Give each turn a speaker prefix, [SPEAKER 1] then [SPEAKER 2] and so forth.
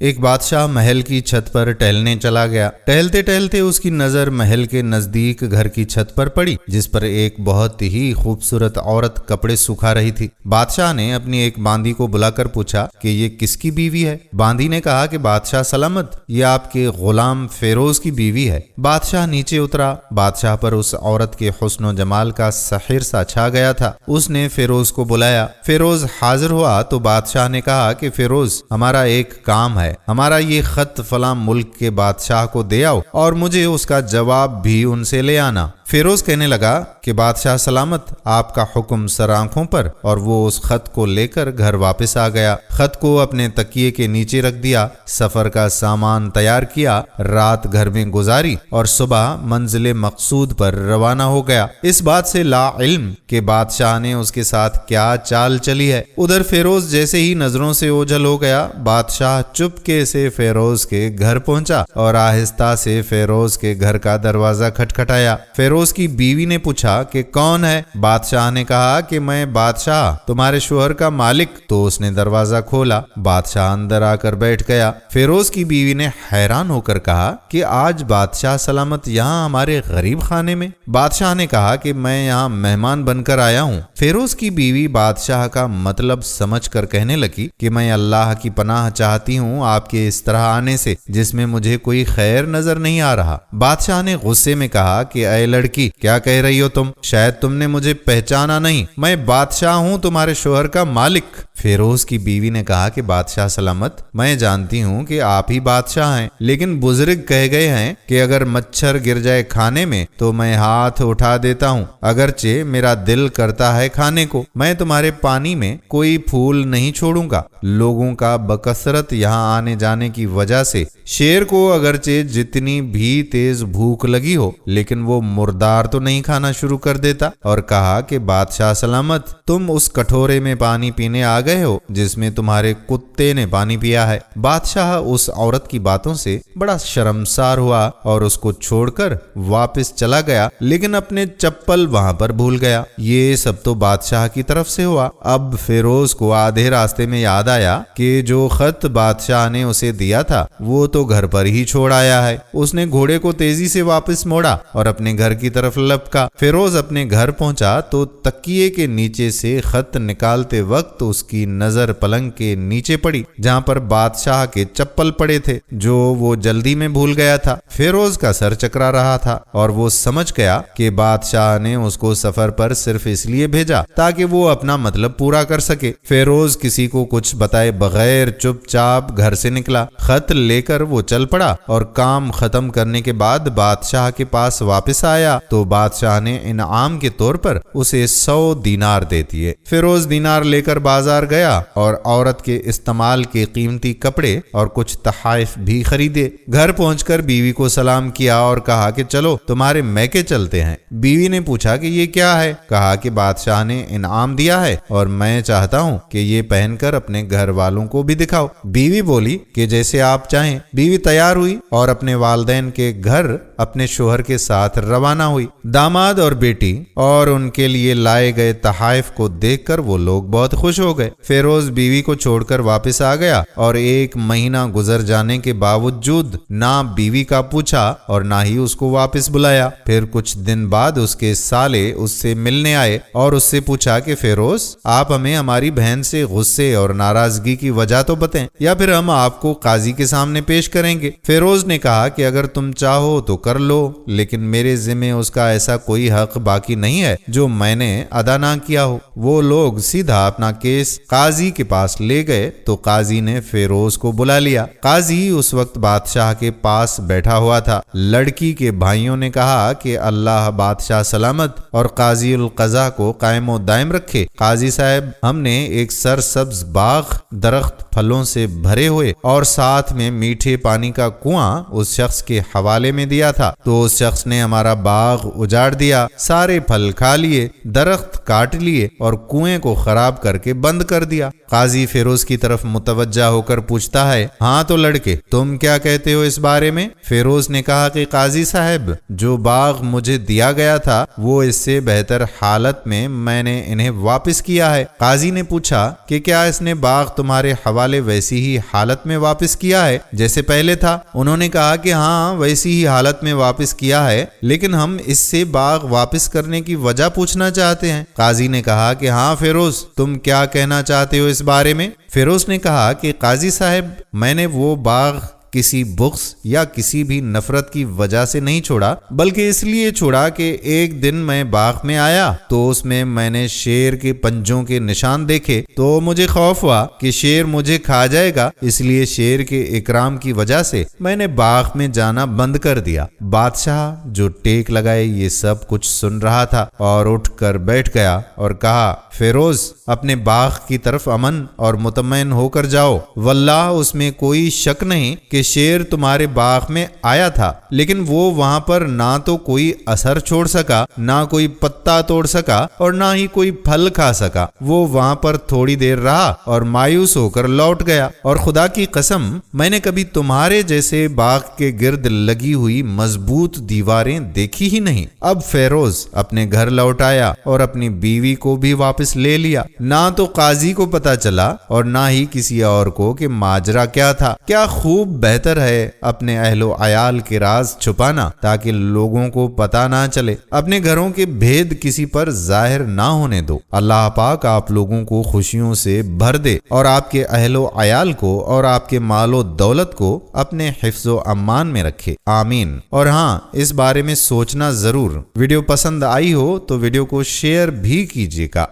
[SPEAKER 1] ایک بادشاہ محل کی چھت پر ٹہلنے چلا گیا۔ ٹہلتے ٹہلتے اس کی نظر محل کے نزدیک گھر کی چھت پر پڑی، جس پر ایک بہت ہی خوبصورت عورت کپڑے سکھا رہی تھی۔ بادشاہ نے اپنی ایک باندی کو بلا کر پوچھا کہ یہ کس کی بیوی ہے؟ باندی نے کہا کہ بادشاہ سلامت، یہ آپ کے غلام فیروز کی بیوی ہے۔ بادشاہ نیچے اترا۔ بادشاہ پر اس عورت کے حسن و جمال کا سحر سا چھا گیا تھا۔ اس نے فیروز کو بلایا۔ فیروز حاضر ہوا تو بادشاہ نے کہا کہ فیروز، ہمارا ایک کام ہے، ہمارا یہ خط فلاں ملک کے بادشاہ کو دے آؤ اور مجھے اس کا جواب بھی ان سے لے آنا۔ فیروز کہنے لگا کہ بادشاہ سلامت، آپ کا حکم سر آنکھوں پر، اور وہ اس خط کو لے کر گھر واپس آ گیا۔ خط کو اپنے تکیے کے نیچے رکھ دیا، سفر کا سامان تیار کیا، رات گھر میں گزاری اور صبح منزل مقصود پر روانہ ہو گیا، اس بات سے لا علم کہ بادشاہ نے اس کے ساتھ کیا چال چلی ہے۔ ادھر فیروز جیسے ہی نظروں سے اوجھل ہو گیا، بادشاہ چپکے سے فیروز کے گھر پہنچا اور آہستہ سے فیروز کے گھر کا دروازہ کھٹکھٹایا۔ فیروز کی بیوی نے پوچھا کہ کون ہے؟ بادشاہ نے کہا کہ میں بادشاہ، تمہارے شوہر کا مالک۔ تو اس نے دروازہ کھولا، بادشاہ اندر آ کر بیٹھ گیا۔ فیروز کی بیوی نے حیران ہو کر کہا کہ آج بادشاہ سلامت یہاں ہمارے غریب خانے میں؟ بادشاہ نے کہا کہ میں یہاں مہمان بن کر آیا ہوں۔ فیروز کی بیوی بادشاہ کا مطلب سمجھ کر کہنے لگی کہ میں اللہ کی پناہ چاہتی ہوں آپ کے اس طرح آنے سے، جس میں مجھے کوئی خیر نظر نہیں آ رہا۔ بادشاہ نے غصے میں کہا کہ اے لڑکی، کیا کہہ رہی ہو تم؟ شاید تم نے مجھے پہچانا نہیں، میں بادشاہ ہوں، تمہارے شوہر کا مالک۔ فیروز کی بیوی نے کہا کہ بادشاہ سلامت، میں جانتی ہوں کہ آپ ہی بادشاہ ہیں، لیکن بزرگ کہہ گئے ہیں کہ اگر مچھر گر جائے کھانے میں تو میں ہاتھ اٹھا دیتا ہوں، اگرچہ میرا دل کرتا ہے کھانے کو۔ میں تمہارے پانی میں کوئی پھول نہیں چھوڑوں گا۔ لوگوں کا بکثرت یہاں آنے جانے کی وجہ سے شیر کو اگرچہ جتنی بھی تیز بھوک لگی ہو، لیکن وہ مردار تو نہیں کھانا شروع کر دیتا، اور کہا کہ بادشاہ سلامت، تم اس کٹورے میں پانی پینے آ گئے ہو جس میں تمہارے کتے نے پانی پیا ہے۔ بادشاہ اس عورت کی باتوں سے بڑا شرمسار ہوا اور اس کو چھوڑ کر واپس چلا گیا، لیکن اپنے چپل وہاں پر بھول گیا۔ یہ سب تو بادشاہ کی طرف سے ہوا۔ اب فیروز کو آدھے راستے میں یاد آیا کہ جو خط بادشاہ نے اسے دیا تھا وہ تو گھر پر ہی چھوڑ آیا ہے۔ اس نے گھوڑے کو تیزی سے واپس موڑا اور اپنے گھر کی طرف لپکا۔ فیروز اپنے گھر پہنچا تو تکیے کے نیچے سے خط نکالتے وقت اس کی نظر پلنگ کے نیچے پڑی، جہاں پر بادشاہ کے چپل پڑے تھے، جو وہ جلدی میں بھول گیا تھا۔ فیروز کا سر چکرا رہا تھا اور وہ سمجھ گیا کہ بادشاہ نے اس کو سفر پر صرف اس لیے بھیجا تاکہ وہ اپنا مطلب پورا کر سکے۔ فیروز کسی کو کچھ بتائے بغیر چپ چاپ گھر سے نکلا۔ خط لے کر وہ چل پڑا اور کام ختم کرنے کے بعد بادشاہ کے پاس واپس آیا تو بادشاہ نے انعام کے طور پر اسے 100 دینار دے دیے۔ فیروز دینار لے کر بازار گیا اور عورت کے استعمال کے قیمتی کپڑے اور کچھ تحائف بھی خریدے۔ گھر پہنچ کر بیوی کو سلام کیا اور کہا کہ چلو تمہارے میکے چلتے ہیں۔ بیوی نے پوچھا کہ یہ کیا ہے؟ کہا کہ بادشاہ نے انعام دیا ہے اور میں چاہتا ہوں کہ یہ پہن کر اپنے گھر والوں کو بھی دکھاؤ۔ بیوی بولی کہ جیسے آپ چاہیں۔ بیوی تیار ہوئی اور اپنے والدین کے گھر اپنے شوہر کے ساتھ روانہ ہوئی۔ داماد اور بیٹی اور ان کے لیے لائے گئے تحائف کو دیکھ کر وہ لوگ بہت خوش ہو گئے۔ فیروز بیوی کو چھوڑ کر واپس آ گیا اور 1 مہینہ گزر جانے کے باوجود نہ بیوی کا پوچھا اور نہ ہی اس کو واپس بلایا۔ پھر کچھ دن بعد اس کے سالے اس سے ملنے آئے اور اس سے پوچھا کہ فیروز، آپ ہمیں ہماری بہن سے غصے اور ناراضگی کی وجہ تو بتائیں، یا پھر ہم آپ کو قاضی کے سامنے پیش کریں گے۔ فیروز نے کہا کہ اگر تم چاہو تو کر لو، لیکن میرے ذمہ اس کا ایسا کوئی حق باقی نہیں ہے جو میں نے ادا نہ کیا ہو۔ وہ لوگ سیدھا اپنا کیس قاضی کے پاس لے گئے تو قاضی نے فیروز کو بلا لیا۔ قاضی اس وقت بادشاہ کے پاس بیٹھا ہوا تھا۔ لڑکی کے بھائیوں نے کہا کہ اللہ بادشاہ سلامت اور قاضی القضاء کو قائم و دائم رکھے۔ قاضی صاحب، ہم نے ایک سرسبز باغ، درخت پھلوں سے بھرے ہوئے اور ساتھ میں میٹھے پانی کا کنواں اس شخص کے حوالے میں دیا تھا تھا تو اس شخص نے ہمارا باغ اجاڑ دیا، سارے پھل کھا لیے، درخت کاٹ لیے اور کنویں کو خراب کر کے بند کر دیا۔ قاضی فیروز کی طرف متوجہ ہو کر پوچھتا ہے، ہاں تو لڑکے تم کیا کہتے ہو اس بارے میں؟ فیروز نے کہا کہ قاضی صاحب، جو باغ مجھے دیا گیا تھا وہ اس سے بہتر حالت میں نے انہیں واپس کیا ہے۔ قاضی نے پوچھا کہ کیا اس نے باغ تمہارے حوالے ویسی ہی حالت میں واپس کیا ہے جیسے پہلے تھا؟ انہوں نے کہا کہ ہاں ویسی ہی حالت میں واپس کیا ہے، لیکن ہم اس سے باغ واپس کرنے کی وجہ پوچھنا چاہتے ہیں۔ قاضی نے کہا کہ ہاں فیروز، تم کیا کہنا چاہتے ہو اس بارے میں؟ فیروز نے کہا کہ قاضی صاحب، میں نے وہ باغ کسی بغض یا کسی بھی نفرت کی وجہ سے نہیں چھوڑا، بلکہ اس لیے چھوڑا کہ ایک دن میں باغ میں آیا تو اس میں نے شیر کے پنجوں کے نشان دیکھے تو مجھے خوف ہوا کہ شیر مجھے کھا جائے گا، اس لیے شیر کے اکرام کی وجہ سے میں نے باغ میں جانا بند کر دیا۔ بادشاہ جو ٹیک لگائے یہ سب کچھ سن رہا تھا اور اٹھ کر بیٹھ گیا اور کہا، فیروز اپنے باغ کی طرف امن اور مطمئن ہو کر جاؤ، واللہ اس میں کوئی شک نہیں کہ شیر تمہارے باغ میں آیا تھا، لیکن وہ وہاں پر نہ تو کوئی اثر چھوڑ سکا، نہ کوئی پتا توڑ سکا اور نہ ہی کوئی پھل کھا سکا۔ وہ وہاں پر تھوڑی دیر رہا اور مایوس ہو کر لوٹ گیا، اور خدا کی قسم میں نے کبھی تمہارے جیسے باغ کے گرد لگی ہوئی مضبوط دیواریں دیکھی ہی نہیں۔ اب فیروز اپنے گھر لوٹ آیا اور اپنی بیوی کو بھی واپس لے لیا۔ نہ تو قاضی کو پتا چلا اور نہ ہی کسی اور کو کہ ماجرا کیا تھا۔ کیا خوب بہتر ہے اپنے اہل و عیال کے راز چھپانا تاکہ لوگوں کو پتا نہ چلے، اپنے گھروں کے بھید کسی پر ظاہر نہ ہونے دو۔ اللہ پاک آپ لوگوں کو خوشیوں سے بھر دے اور آپ کے اہل و عیال کو اور آپ کے مال و دولت کو اپنے حفظ و امان میں رکھے، آمین۔ اور ہاں، اس بارے میں سوچنا ضرور۔ ویڈیو پسند آئی ہو تو ویڈیو کو شیئر بھی کیجیے گا۔